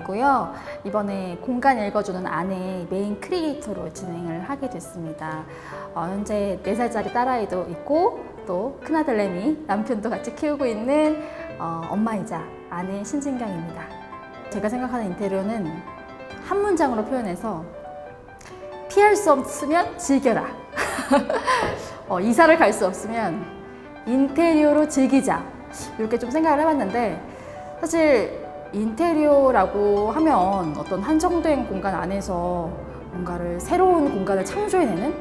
이고요. 이번에 공간 읽어주는 아내 메인 크리에이터로 진행을 하게 됐습니다. 현재 4살짜리 딸아이도 있고 또 큰아들 레미, 남편도 같이 키우고 있는 엄마이자 아내 신진경입니다. 제가 생각하는 인테리어는 한 문장으로 표현해서 피할 수 없으면 즐겨라. 이사를 갈 수 없으면 인테리어로 즐기자. 이렇게 좀 생각을 해봤는데, 사실 인테리어라고 하면 어떤 한정된 공간 안에서 뭔가를 새로운 공간을 창조해내는,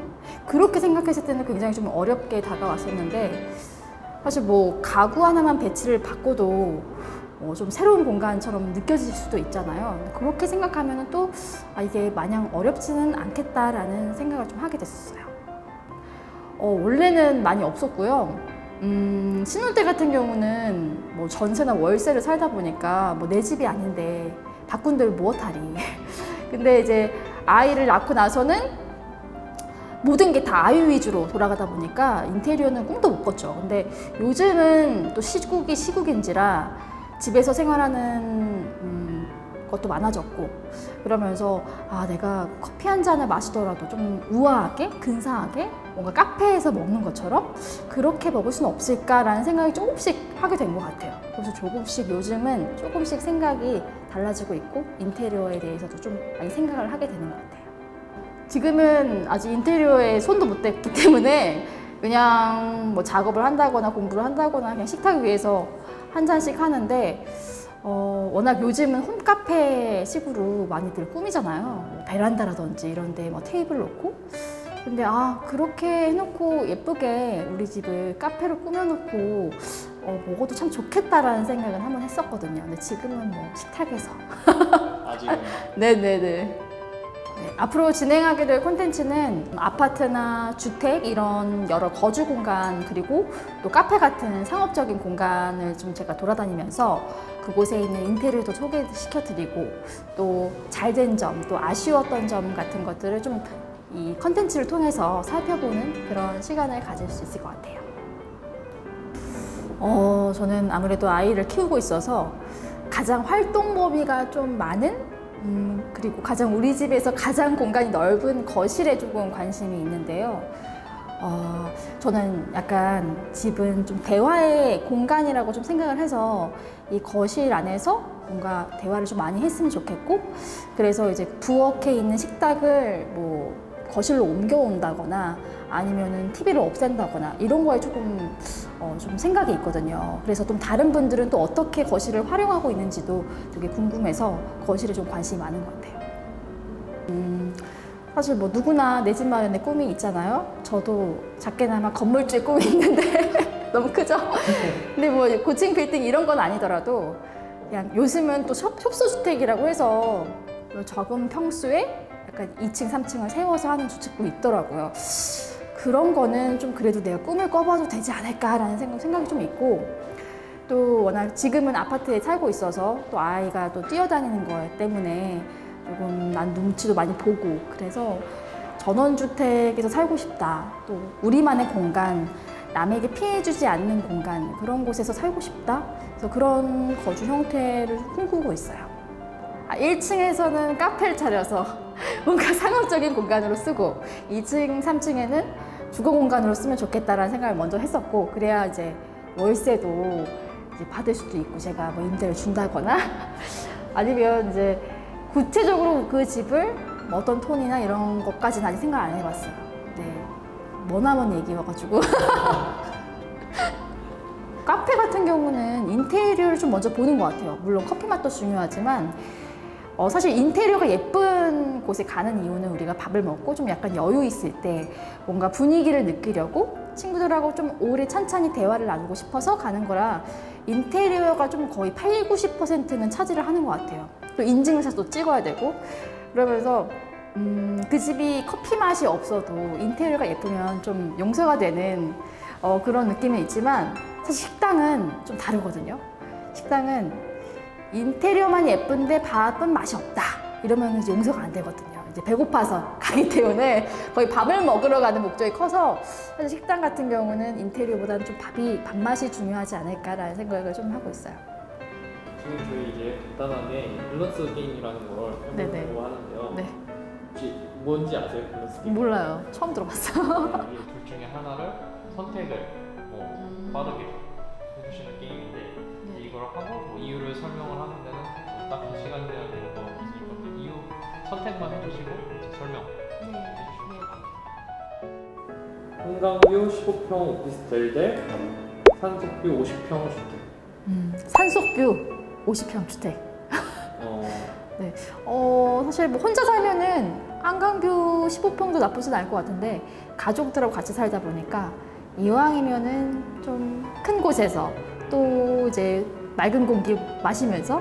그렇게 생각했을 때는 굉장히 좀 어렵게 다가왔었는데, 사실 뭐 가구 하나만 배치를 바꿔도 좀 새로운 공간처럼 느껴질 수도 있잖아요. 그렇게 생각하면 또 이게 마냥 어렵지는 않겠다라는 생각을 좀 하게 됐었어요. 원래는 많이 없었고요. 신혼 때 같은 경우는 뭐 전세나 월세를 살다 보니까 뭐 내 집이 아닌데 바꾼 데를 무엇하리. 근데 이제 아이를 낳고 나서는 모든 게 다 아이 위주로 돌아가다 보니까 인테리어는 꿈도 못 꿨죠. 근데 요즘은 또 시국이 시국인지라 집에서 생활하는 것도 많아졌고, 그러면서 내가 커피 한 잔을 마시더라도 좀 우아하게, 근사하게 뭔가 카페에서 먹는 것처럼 그렇게 먹을 수는 없을까라는 생각이 조금씩 하게 된 것 같아요. 그래서 조금씩 요즘은 조금씩 생각이 달라지고 있고, 인테리어에 대해서도 좀 많이 생각을 하게 되는 것 같아요. 지금은 아직 인테리어에 손도 못 댔기 때문에 그냥 뭐 작업을 한다거나 공부를 한다거나 그냥 식탁 위에서 한 잔씩 하는데, 워낙 요즘은 홈카페 식으로 많이들 꾸미잖아요. 뭐 베란다라든지 이런 데 뭐 테이블 놓고. 근데 그렇게 해놓고 예쁘게 우리 집을 카페로 꾸며놓고 먹어도 참 좋겠다라는 생각은 한번 했었거든요. 근데 지금은 뭐 식탁에서. 아직은. 네네네. 앞으로 진행하게 될 콘텐츠는 아파트나 주택 이런 여러 거주 공간, 그리고 또 카페 같은 상업적인 공간을 좀 제가 돌아다니면서 그곳에 있는 인테리어도 소개시켜드리고, 또 잘된 점, 또 아쉬웠던 점 같은 것들을 좀 이 콘텐츠를 통해서 살펴보는 그런 시간을 가질 수 있을 것 같아요. 저는 아무래도 아이를 키우고 있어서 가장 활동 범위가 좀 많은, 그리고 가장 우리 집에서 가장 공간이 넓은 거실에 조금 관심이 있는데요. 저는 약간 집은 좀 대화의 공간이라고 좀 생각을 해서 이 거실 안에서 뭔가 대화를 좀 많이 했으면 좋겠고, 그래서 이제 부엌에 있는 식탁을 뭐 거실로 옮겨온다거나 아니면은 TV를 없앤다거나 이런 거에 조금 좀 생각이 있거든요. 그래서 좀 다른 분들은 또 어떻게 거실을 활용하고 있는지도 되게 궁금해서 거실에 좀 관심이 많은 것 같아요. 사실 뭐 누구나 내 집 마련의 꿈이 있잖아요. 저도 작게나마 건물주의 꿈이 있는데 너무 크죠? 근데 뭐 고층 빌딩 이런 건 아니더라도 그냥 요즘은 또 협소주택이라고 해서 적은 평수에 약간 2층, 3층을 세워서 하는 주택도 있더라고요. 그런 거는 좀 그래도 내가 꿈을 꿔봐도 되지 않을까라는 생각이 좀 있고, 또 워낙 지금은 아파트에 살고 있어서 또 아이가 또 뛰어다니는 거 때문에 조금 난 눈치도 많이 보고, 그래서 전원주택에서 살고 싶다, 또 우리만의 공간, 남에게 피해주지 않는 공간, 그런 곳에서 살고 싶다, 그래서 그런 거주 형태를 꿈꾸고 있어요. 1층에서는 카페를 차려서 뭔가 상업적인 공간으로 쓰고, 2층, 3층에는 주거 공간으로 쓰면 좋겠다라는 생각을 먼저 했었고, 그래야 이제 월세도 이제 받을 수도 있고, 제가 뭐 임대를 준다거나 아니면 이제 구체적으로 그 집을 뭐 어떤 톤이나 이런 것까지는 아직 생각 안 해봤어요. 네, 머나먼 얘기여가지고. 카페 같은 경우는 인테리어를 좀 먼저 보는 것 같아요. 물론 커피 맛도 중요하지만 사실 인테리어가 예쁜 곳에 가는 이유는 우리가 밥을 먹고 좀 약간 여유 있을 때 뭔가 분위기를 느끼려고 친구들하고 좀 오래 찬찬히 대화를 나누고 싶어서 가는 거라, 인테리어가 좀 거의 80, 90%는 차지를 하는 것 같아요. 또 인증샷도 찍어야 되고, 그러면서 그 집이 커피 맛이 없어도 인테리어가 예쁘면 좀 용서가 되는 그런 느낌은 있지만, 사실 식당은 좀 다르거든요. 식당은 인테리어만 예쁜데 밥은 맛이 없다 이러면 이제 용서가 안 되거든요. 이제 배고파서 가기 때문에 거의 밥을 먹으러 가는 목적이 커서, 사실 식당 같은 경우는 인테리어보다는 좀 밥맛이 중요하지 않을까라는 생각을 좀 하고 있어요. 지금 저희 이제 간단하게 밸런스 게임이라는 걸 네네. 해보려고 하는데요. 네. 혹시 뭔지 아세요? 밸런스 게임? 몰라요. 처음 들어봤어요. 네, 이둘 중에 하나를 선택을 빠르게 해주시는 게임인데 이걸 하고 뭐 이유를 설명을 하는 데는 뭐 딱히 시간 제한이 없으니까 그 이유 선택만 해주시고 설명 해주시면 됩니다. 한강뷰 15평 오피스텔 대 산속뷰 50평 주택. 산속뷰 50평 주택. 어, 사실 뭐 혼자 살면은 한강뷰 15평도 나쁘진 않을 것 같은데 가족들하고 같이 살다 보니까 이왕이면은 좀 큰 곳에서 또 이제 맑은 공기 마시면서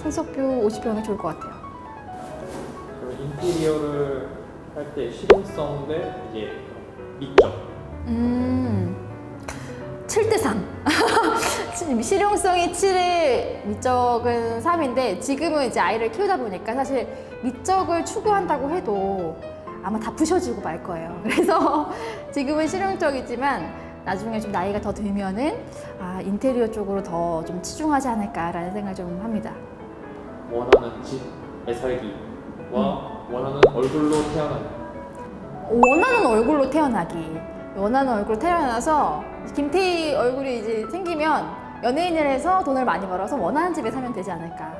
산속뷰 50평이 좋을 것 같아요. 그럼 인테리어를 할 때 실용성 대 이제 미적. 7대 3. 실용성이 7에 미적은 3인데 지금은 이제 아이를 키우다 보니까 사실 미적을 추구한다고 해도 아마 다 부셔지고 말 거예요. 그래서 지금은 실용적이지만 나중에 좀 나이가 더 들면은 인테리어 쪽으로 더 좀 치중하지 않을까라는 생각을 좀 합니다. 원하는 집에 살기와 원하는 얼굴로 태어나기. 원하는 얼굴로 태어나기. 원하는 얼굴로 태어나서 김태희 얼굴이 이제 생기면 연예인을 해서 돈을 많이 벌어서 원하는 집에 사면 되지 않을까.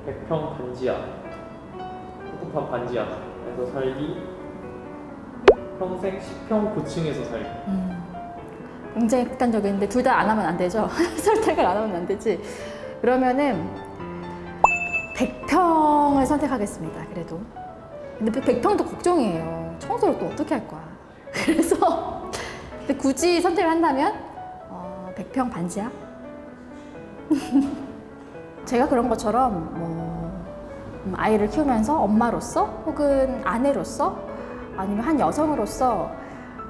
100평 반지하, 꿉꿉한 반지하에서 살기, 평생 10평 고층에서 살기. 굉장히 극단적인데 둘 다 안 하면 안 되죠. 선택을 안 하면 안 되지. 그러면은 100평을 선택하겠습니다. 그래도. 근데 100평도 걱정이에요. 청소를 또 어떻게 할 거야. 그래서 근데 굳이 선택을 한다면 100평 반지하? 제가 그런 것처럼 뭐 아이를 키우면서 엄마로서 혹은 아내로서 아니면 한 여성으로서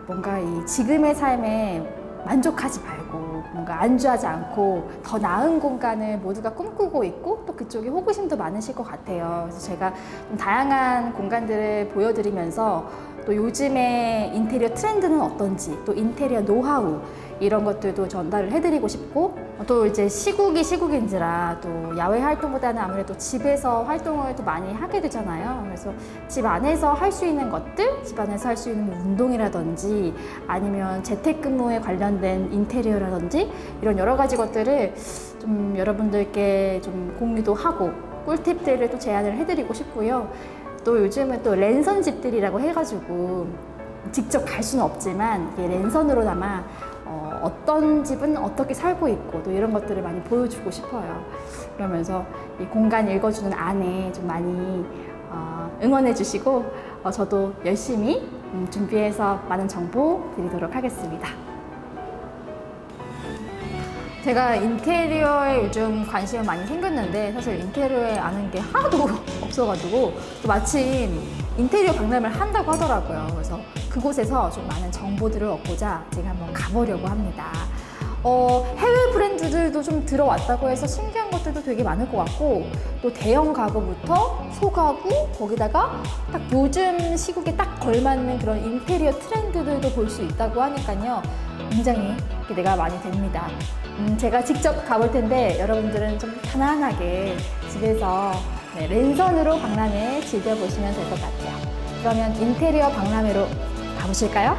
뭔가 이 지금의 삶에 만족하지 말고 뭔가 안주하지 않고 더 나은 공간을 모두가 꿈꾸고 있고 또 그쪽에 호기심도 많으실 것 같아요. 그래서 제가 좀 다양한 공간들을 보여드리면서 또 요즘의 인테리어 트렌드는 어떤지 또 인테리어 노하우 이런 것들도 전달을 해드리고 싶고 또 이제 시국이 시국인지라 또 야외 활동보다는 아무래도 집에서 활동을 또 많이 하게 되잖아요. 그래서 집 안에서 할 수 있는 것들, 집 안에서 할 수 있는 뭐 운동이라든지 아니면 재택근무에 관련된 인테리어라든지 이런 여러 가지 것들을 좀 여러분들께 좀 공유도 하고 꿀팁들을 또 제안을 해드리고 싶고요. 또 요즘은 또 랜선 집들이라고 해가지고 직접 갈 수는 없지만 이게 랜선으로나마 어떤 집은 어떻게 살고 있고 또 이런 것들을 많이 보여주고 싶어요. 그러면서 이 공간 읽어주는 안에 좀 많이 응원해 주시고 저도 열심히 준비해서 많은 정보 드리도록 하겠습니다. 제가 인테리어에 요즘 관심이 많이 생겼는데 사실 인테리어에 아는 게 하나도 없어가지고 또 마침 인테리어 박람회를 한다고 하더라고요. 그래서 그곳에서 좀 많은 정보들을 얻고자 제가 한번 가보려고 합니다. 해외 브랜드들도 좀 들어왔다고 해서 신기한 것들도 되게 많을 것 같고 또 대형 가구부터 소가구 거기다가 딱 요즘 시국에 딱 걸맞는 그런 인테리어 트렌드들도 볼 수 있다고 하니까요. 굉장히 기대가 많이 됩니다. 제가 직접 가볼 텐데 여러분들은 좀 편안하게 집에서 랜선으로 박람회 즐겨보시면 될 것 같아요. 그러면 인테리어 박람회로 가보실까요?